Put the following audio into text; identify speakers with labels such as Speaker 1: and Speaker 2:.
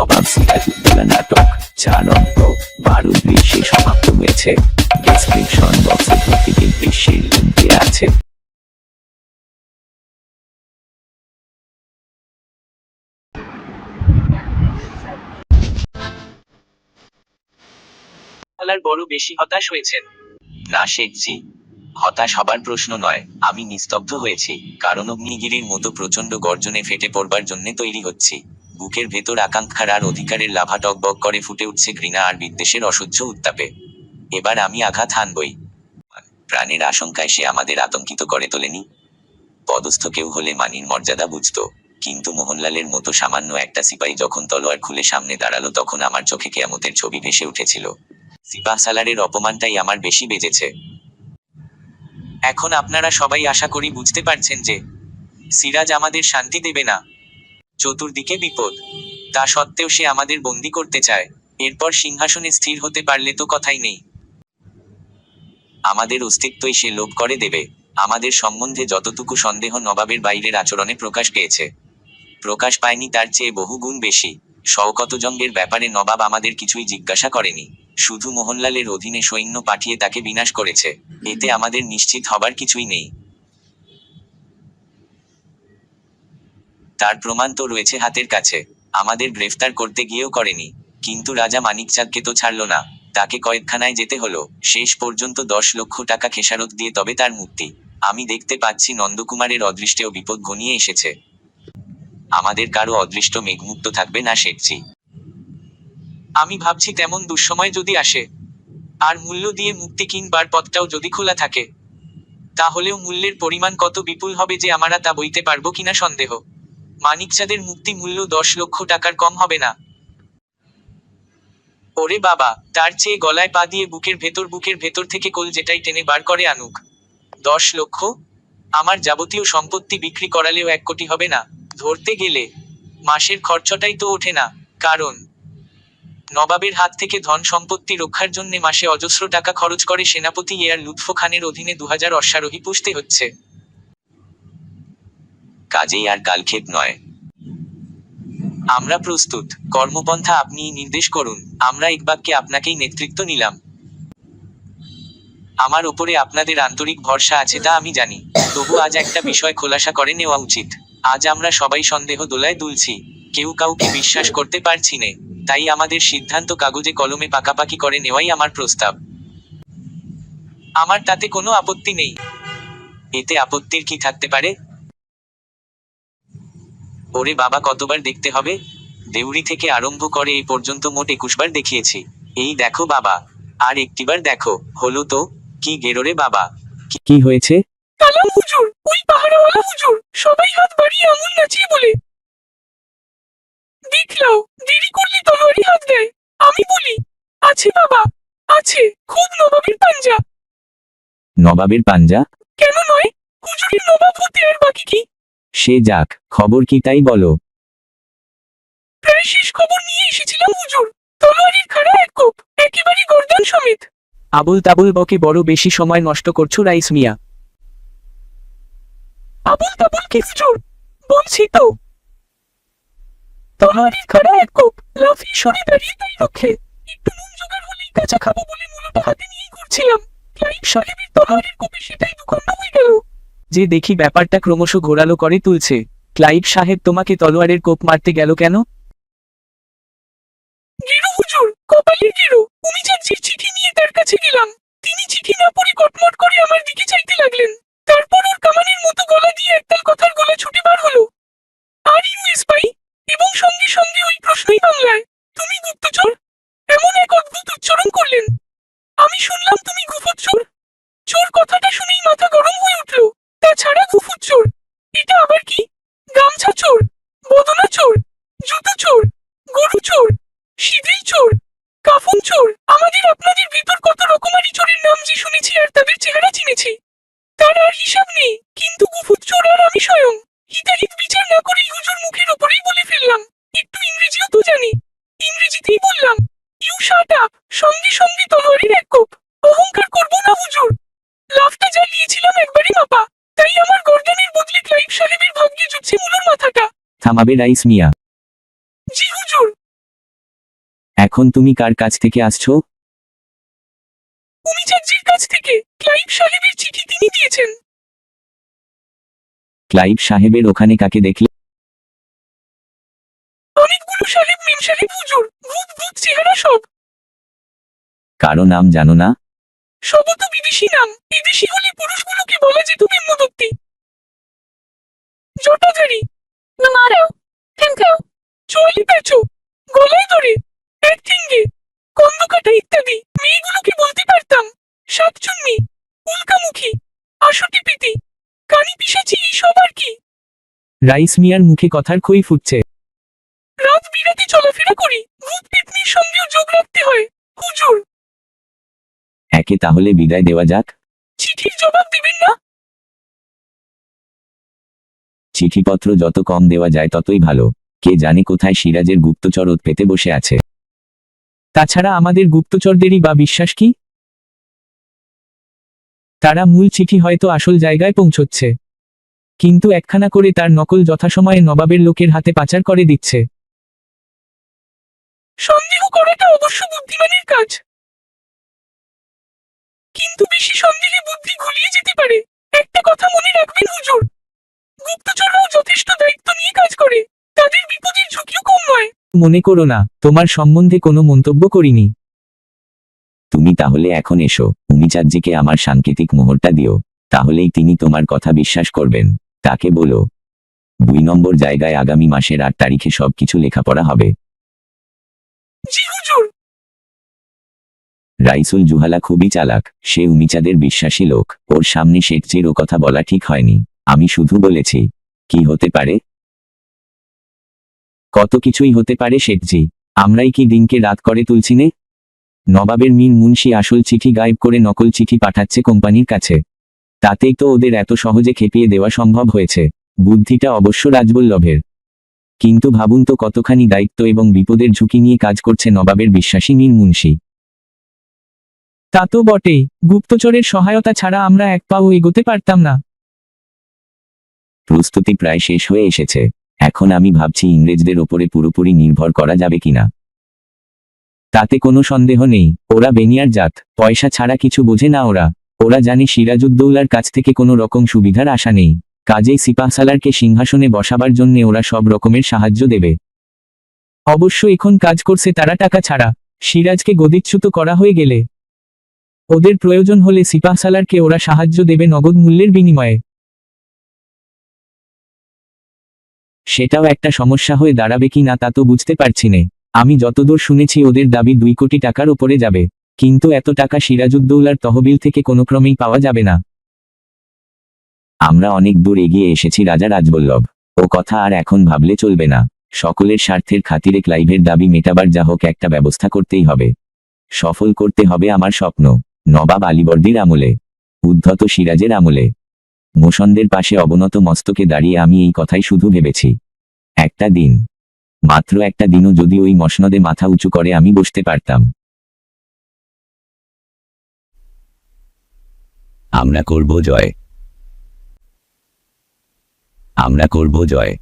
Speaker 1: নবাব সিরাজউদ্দৌলা নাটক 4 অঙ্ক 12 দৃশ্যে সমাপ্ত হয়েছে। ডেসক্রিপশন বক্সে প্রতিটি দৃশ্যের লিঙ্ক দেওয়া আছে।
Speaker 2: বড় বেশি হতাশ হয়েছেন।
Speaker 1: না শেখজি, হতাশ হবার প্রশ্ন নয়। আমি নিস্তব্ধ হয়েছি, কারণ অগ্নিগিরির মতো প্রচন্ড গর্জনে ফেটে পড়বার জন্যে তৈরি হচ্ছি। বুকের ভেতর আকাঙ্ক্ষার আর অধিকারের লাভা টকবক করে ফুটে উঠছে ঘৃণা আর বিদ্বেষের অসহ্য উত্তাপে। এবার আমি আঘাত হানবই। প্রাণের আশঙ্কায় সে আমাদের আতঙ্কিত করে তোলেনি। পদস্থ কেউ হলে মানির মর্যাদা বুঝতো, কিন্তু মোহনলালের মতো সামান্য একটা সিপাহী যখন তলোয়ার খুলে সামনে দাঁড়ালো, তখন আমার চোখে কিয়ামতের ছবি ভেসে উঠেছিল। সিপাহ সালারের অপমানটাই আমার বেশি বেজেছে।
Speaker 2: এখন আপনারা সবাই আশা করি বুঝতে পারছেন যে সিরাজ আমাদের শান্তি দেবে না। চতুর্দিকে বিপদ, তা সত্ত্বেও সে আমাদের বন্দি করতে চায়। এরপর সিংহাসনে স্থির হতে পারলে তো কথাই নেই।
Speaker 1: আমাদের অস্তিত্বই সে লোভ করে দেবে। আমাদের সম্বন্ধে যতটুকু সন্দেহ নবাবের বাইরের আচরণে প্রকাশ পেয়েছে, প্রকাশ পায়নি তার চেয়ে বহু গুণ বেশি। শওকতজঙ্গের ব্যাপারে নবাব আমাদের কিছুই জিজ্ঞাসা করেনি, শুধু মোহনলালের অধীনে সৈন্য পাঠিয়ে তাকে বিনাশ করেছে। এতে আমাদের নিশ্চিত হবার কিছুই নেই। তার প্রমাণ তো রয়েছে হাতের কাছে। আমাদের গ্রেফতার করতে গিয়েও করেনি, কিন্তু রাজা মানিকচাঁদকে তো ছাড়ল না। তাকে কয়েদখানায় যেতে হলো, শেষ পর্যন্ত 10 লক্ষ টাকা খেসারত দিয়ে তবে তার মুক্তি। আমি দেখতে পাচ্ছি নন্দকুমারের অদৃষ্টেও বিপদ ঘনিয়ে এসেছে। আমাদের কারো অদৃষ্ট মেঘমুক্ত থাকবে না শেখজি।
Speaker 2: আমি ভাবছি তেমন দুঃসময় যদি আসে, আর মূল্য দিয়ে মুক্তি কিনবার পথটাও যদি খোলা থাকে, তাহলেও মূল্যের পরিমাণ কত বিপুল হবে যে আমরা তা বইতে পারবো কিনা সন্দেহ। মানিকচাঁদের মুক্তি মূল্য 10 লক্ষ টাকার কম হবে না। ওরে বাবা, তার চেয়ে গলায় পা দিয়ে বুকের ভেতর থেকে কোল যেটাই টেনে বার করে আনুক। 10 লক্ষ? আমার যাবতীয় সম্পত্তি বিক্রি করালেও 1 কোটি হবে না। ধরতে গেলে মাসের খরচটাই তো ওঠে না, কারণ নবাবের হাত থেকে ধন সম্পত্তি রক্ষার জন্য মাসে অজস্র টাকা খরচ করে সেনাপতি এয়ার লুৎফ খানের অধীনে 2000 অশ্বারোহী পুষতে হচ্ছে।
Speaker 1: কাজেই আর কালক্ষেপ নয়।
Speaker 2: আমরা প্রস্তুত। কর্মপন্থা আপনিই নির্দেশ করুন। আমরা একবাক্যে আপনাকেই নেতৃত্ব নিলাম। আমার ওপরে আপনাদের আন্তরিক ভরসা আছে তা আমি জানি, তবু আজ একটা বিষয় খোলাসা করে নেওয়া উচিত। আজ আমরা সবাই সন্দেহ দোলায় দুলছি, কেউ কাউকে বিশ্বাস করতে পারছি নে। তাই আমাদের সিদ্ধান্ত কাগজে কলমে পাকাপাকি করে নেওয়াই আমার প্রস্তাব। আমার তাতে কোনো আপত্তি নেই।
Speaker 1: এতে আপত্তির কি থাকতে পারে?
Speaker 2: ওরে বাবা, কতবার দেখতে হবে?
Speaker 1: দেউড়ি থেকে আরম্ভ করে এই পর্যন্ত মোট 21 বার দেখিয়েছি। এই দেখো বাবা, আর একটিবার দেখো। হলো তো? কি গেরোরে বাবা, কি হয়েছে?
Speaker 2: কালাম হুজুর, ওই পাহারাওয়ালা হুজুর, সবাই হাত বাড়িয়ে আঙুল নাচিয়ে বলে, দেখলাও, দেরি করলে তলোয়ারি হাত দেয়। আমি বলি, আছে বাবা, আছে, খুব নবাবের পাঞ্জা।
Speaker 1: নবাবের পাঞ্জা?
Speaker 2: কেন নয়? হুজুরের নবাব হতে আর বাকি কি?
Speaker 1: সে যাক, খবর কি তাই বলো।
Speaker 2: প্রায় শেষ খবর নিয়ে এসেছিলাম হুজুর। তলোয়ারির খাড়া 1 কোপ, একেবারে গর্দান সমেত।
Speaker 3: আবুল তাবুল বকে বড় বেশি সময় নষ্ট করছো রাইস মিয়া।
Speaker 2: আবুল তাবুল কি হুজুর? বলছি তো, তলোয়ারির খাড়া 1 কোপ, লাফিয়ে সরে দাঁড়িয়ে তাই রক্ষে। একটু নুন জোগাড় হলেই কাঁচা খাবো বলে মূলত হাতে নিয়েই করছিলাম। ক্লাইভ সাহেবের তলোয়ারের কোপে সেটাই দুখণ্ড হয়ে গেল।
Speaker 3: যে দেখি ব্যাপারটা ক্রমশ ঘোরালো করে তুলছে। ক্লাইভ সাহেব তোমাকে তলোয়ারের কোপ মারতে গেল কেন?
Speaker 2: গেরো হুজুর, কপালের গেরো। উমিজাজির চিঠি নিয়ে তার কাছে গেলাম। তিনি চিঠি না পড়ে কটমট করে আমার দিকে চাইতে লাগলেন। তারপর ওর কামানের মতো গলা দিয়ে একতাল কথার গলা ছুটে বার হলো, আর ইউ স্পাই? এবং সঙ্গে সঙ্গে ওই প্রশ্নই বাংলায়, তুমি গুপ্তচর? এমন এক অদ্ভুত উচ্চারণ করলেন। আমি শুনলাম তুমি গুপ্তচর। চোর কথাটা শুনেই মাথা গরম হয়ে উঠল। তাছাড়া গুপ্তচর এটা আবার কি? গামছা চোর, বদনা চোর, জুতো চোর, গরু চোর, শিবিল চোর, কাফন চোর। আমাদের আপনাদের ভেতর কত রকমারি চোরের নাম যে শুনেছি আর তাদের চেহারা চিনেছি, তার আর হিসাব নেই। কিন্তু গুপ্তচর আর আমি স্বয়ং হিতাহিত বিচার না করেই হুজুর মুখের ওপরেই বলে ফেললাম। একটু ইংরেজিও তো জানি। ইংরেজিতেই বললাম, ইউ শাট আপ। সঙ্গে সঙ্গে তলোয়ারের 1 কোপ। অহংকার করবো না হুজুর, লাফটা জ্বালিয়েছিলাম একবারে মাপা। তাই আমার গর্দানের বদলে ক্লাইভ সাহেবের ভাগ্যে জুটছে মুলোর মাথাটা।
Speaker 1: থামাবে রাইস মিয়া।
Speaker 2: জি হুজুর।
Speaker 1: এখন তুমি কার কাছ থেকে আসছো?
Speaker 2: উমিচাঁদজির কাছ থেকে। ক্লাইভ সাহেবের চিঠি তিনি দিয়েছেন।
Speaker 1: ক্লাইভ সাহেবের ওখানে কাকে দেখলে?
Speaker 2: অনেকগুলো সাহেব, মেম সাহেব, হুজুর, ভূত ভূত চেহারা সব।
Speaker 1: কারো নাম জানো না?
Speaker 2: সবও তো বিদেশি নাম। এদেশি হলে পুরুষগুলোকে বলা যেত মেম্মদত্তি, জটাধারী, নামারাও, ঠ্যাংকাও, চোয়ালি প্যাচো, গলায় ধরে, একঠিঙ্গে, কন্দকাটা ইত্যাদি। মেয়েগুলোকে বলতে পারতাম সাতচুন্নি, উল্কামুখী, আশুটি পেতি, কানি পিসাচি, এইসব আর কি।
Speaker 3: রাইস মিয়ার মুখে কথার খই ফুটছে।
Speaker 2: রাত বিরাতে চলাফেরা করি, ভূত পেতনির সঙ্গেও যোগ রাখতে হয় হুজুর।
Speaker 1: একে তাহলে বিদায় দেওয়া যাক।
Speaker 2: চিঠির জবাব দিবেন না?
Speaker 1: চিঠিপত্র যত কম দেওয়া যায় ততই ভালো। কে জানে কোথায় সিরাজের গুপ্তচর ওত পেতে বসে আছে।
Speaker 3: তাছাড়া আমাদের গুপ্তচরদেরই বা বিশ্বাস কি? তারা মূল চিঠি হয়তো আসল জায়গায় পৌঁছচ্ছে, কিন্তু একখানা করে তার নকল যথাসময়ে নবাবের লোকের হাতে পাচার করে দিচ্ছে।
Speaker 2: সন্দেহ করাটা অবশ্য বুদ্ধিমানের কাজ, কিন্তু বেশি সন্দেহে বুদ্ধি ঘুলিয়ে যেতে পারে। একটা কথা মনে রাখবেন হুজুর, গুপ্তচররাও যথেষ্ট দায়িত্ব নিয়ে কাজ করে, তাদের বিপদের ঝুঁকিও কম নয়।
Speaker 3: মনে করো না, তোমার সম্বন্ধে কোনো মন্তব্য করিনি।
Speaker 1: তুমি তাহলে এখন এসো, উমিচাঁদজিকে আমার সাংকেতিক মোহরটা দিও, তাহলেই তিনি তোমার কথা বিশ্বাস করবেন। তাকে বলো 2 নম্বর জায়গায় আগামী মাসের 8 তারিখে সবকিছু লেখাপড়া হবে।
Speaker 2: জি হুজুর।
Speaker 1: রাইসুল জুহালা খুবই চালাক, সে উমিচাঁদের বিশ্বাসী লোক। ওর সামনে শেখজির ও কথা বলা ঠিক হয়নি। আমি শুধু বলেছি। কি হতে পারে?
Speaker 3: কত কিছুই হতে পারে শেখজি। আমরাই কি দিনকে রাত করে তুলছি নে? নবাবের মীর মুন্সি আসল চিঠি গায়েব করে নকল চিঠি পাঠাচ্ছে কোম্পানির কাছে। তাতেই তো ওদের এত সহজে খেপিয়ে দেওয়া সম্ভব হয়েছে। বুদ্ধিটা অবশ্য রাজবল্লভের, কিন্তু ভাবুন তো কতখানি দায়িত্ব এবং বিপদের ঝুঁকি নিয়ে কাজ করছে নবাবের বিশ্বাসী মীর মুন্সি। তা তো বটেই, গুপ্তচরের সহায়তা ছাড়া আমরা এক পাও এগোতে পারতাম না।
Speaker 1: প্রস্তুতি প্রায় শেষ হয়ে এসেছে। এখন আমি ভাবছি ইংরেজদের ওপরে পুরোপুরি নির্ভর করা যাবে কিনা।
Speaker 3: তাতে কোনো সন্দেহ নেই, ওরা বেনিয়ার জাত, পয়সা ছাড়া কিছু বোঝে না ওরা। ওরা জানে সিরাজউদ্দৌলার কাছ থেকে কোনো রকম সুবিধার আশা নেই, কাজেই সিপাহসালারকে সিংহাসনে বসাবার জন্যে ওরা সব রকমের সাহায্য দেবে। অবশ্য এখন কাজ করছে তারা টাকা ছাড়া। সিরাজকে গদিচ্যুত করা হয়ে গেলে ওদের প্রয়োজন হলে সিপাহসালারকে ওরা সাহায্য দেবে নগদ মূল্যের বিনিময়ে। সেটাও একটা সমস্যা হয়ে দাঁড়াবে কি না তা তো বুঝতে পারছি নে। আমি যতদূর শুনেছি ওদের দাবি 2 কোটি টাকার ওপরে যাবে, কিন্তু এত টাকা সিরাজউদ্দৌলার তহবিল থেকে কোনো ক্রমেই পাওয়া যাবে না।
Speaker 1: আমরা অনেক দূর এগিয়ে এসেছি রাজা রাজবল্লভ, ও কথা আর এখন ভাবলে চলবে না। সকলের স্বার্থের খাতিরে ক্লাইভের দাবি মেটাবার যা হোক একটা ব্যবস্থা করতেই হবে। সফল করতে হবে আমার স্বপ্ন, নবাব আলীবর্দীর আমলে, উদ্ধত সিরাজের আমলে। মোশনদের পাশে অবনত মস্তকে দাঁড়িয়ে আমি এই কথাই শুধু ভেবেছি। একটা দিন, মাত্র একটা দিনও যদি ওই মসনদে মাথা উঁচু করে আমি বসতে পারতাম। আমরা করব জয়, আমরা করব জয়।